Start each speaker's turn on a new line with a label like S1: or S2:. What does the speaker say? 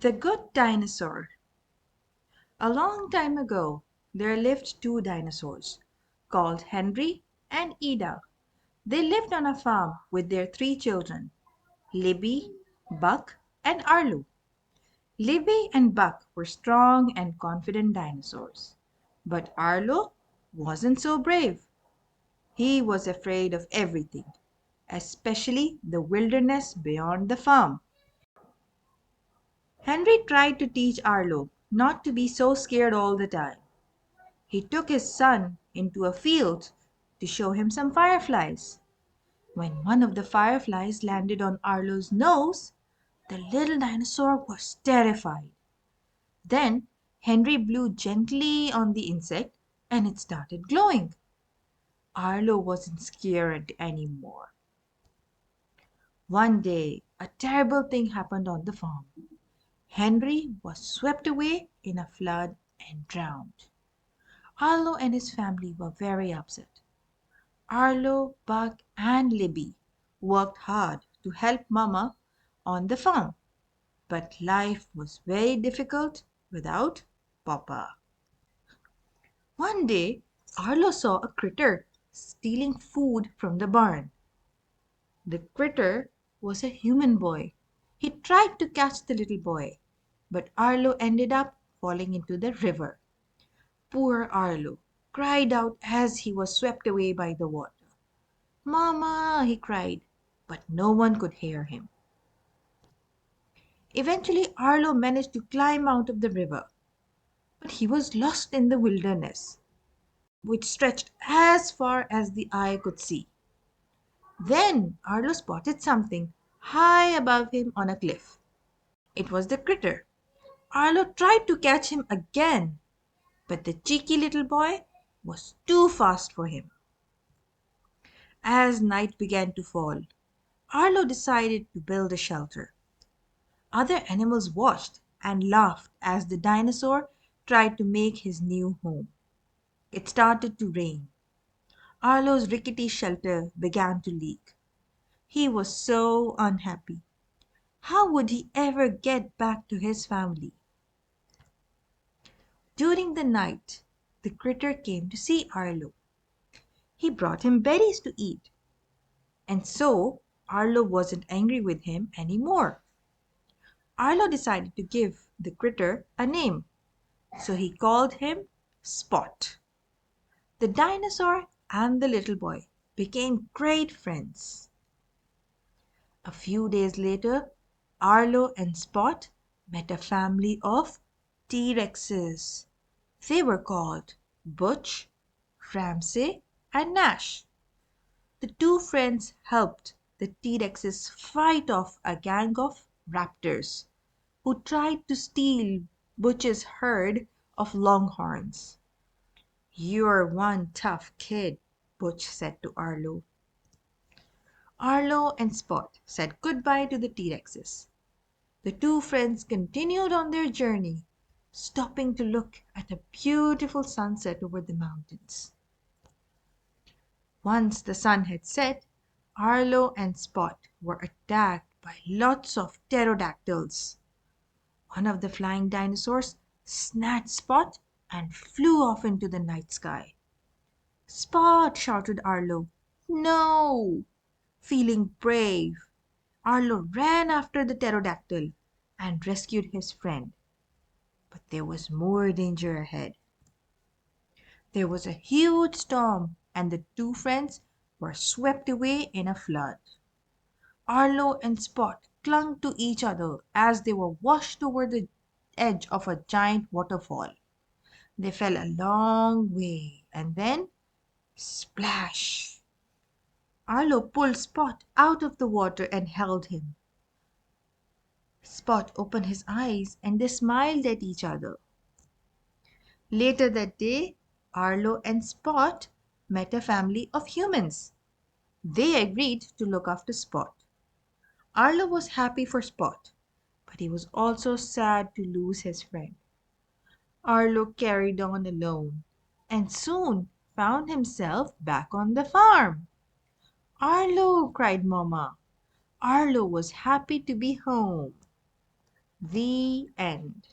S1: The Good Dinosaur. A long time ago, there lived two dinosaurs called Henry and Ida. They lived on a farm with their three children, Libby, Buck, and Arlo. Libby and Buck were strong and confident dinosaurs. But Arlo wasn't so brave. He was afraid of everything, especially the wilderness beyond the farm. Henry tried to teach Arlo not to be so scared all the time. He took his son into a field to show him some fireflies. When one of the fireflies landed on Arlo's nose, the little dinosaur was terrified. Then Henry blew gently on the insect and it started glowing. Arlo wasn't scared anymore. One day, a terrible thing happened on the farm. Henry was swept away in a flood and drowned. Arlo and his family were very upset. Arlo, Buck, and Libby worked hard to help Mama on the farm, but life was very difficult without Papa. One day, Arlo saw a critter stealing food from the barn. The critter was a human boy. He tried to catch the little boy, but Arlo ended up falling into the river. Poor Arlo cried out as he was swept away by the water. "Mama!" he cried, but no one could hear him. Eventually, Arlo managed to climb out of the river, but he was lost in the wilderness, which stretched as far as the eye could see. Then Arlo spotted something high above him on a cliff. It was the critter. Arlo tried to catch him again, but the cheeky little boy was too fast for him. As night began to fall, Arlo decided to build a shelter. Other animals watched and laughed as the dinosaur tried to make his new home. It started to rain. Arlo's rickety shelter began to leak. He was so unhappy. How would he ever get back to his family? During the night, the critter came to see Arlo. He brought him berries to eat, and so Arlo wasn't angry with him anymore. Arlo decided to give the critter a name, so he called him Spot. The dinosaur and the little boy became great friends. A few days later, Arlo and Spot met a family of T-Rexes. They were called Butch, Ramsay, and Nash. The two friends helped the T-Rexes fight off a gang of raptors who tried to steal Butch's herd of longhorns. "You're one tough kid," Butch said to Arlo. Arlo and Spot said goodbye to the T-Rexes. The two friends continued on their journey, stopping to look at a beautiful sunset over the mountains. Once the sun had set, Arlo and Spot were attacked by lots of pterodactyls. One of the flying dinosaurs snatched Spot and flew off into the night sky. "Spot!" shouted Arlo. "No!" Feeling brave, Arlo ran after the pterodactyl and rescued his friend. But there was more danger ahead. There was a huge storm, and the two friends were swept away in a flood. Arlo and Spot clung to each other as they were washed over the edge of a giant waterfall. They fell a long way, and then splash! Arlo pulled Spot out of the water and held him. Spot opened his eyes and they smiled at each other. Later that day, Arlo and Spot met a family of humans. They agreed to look after Spot. Arlo was happy for Spot, but he was also sad to lose his friend. Arlo carried on alone and soon found himself back on the farm. "Arlo!" cried Mama. Arlo was happy to be home. The end.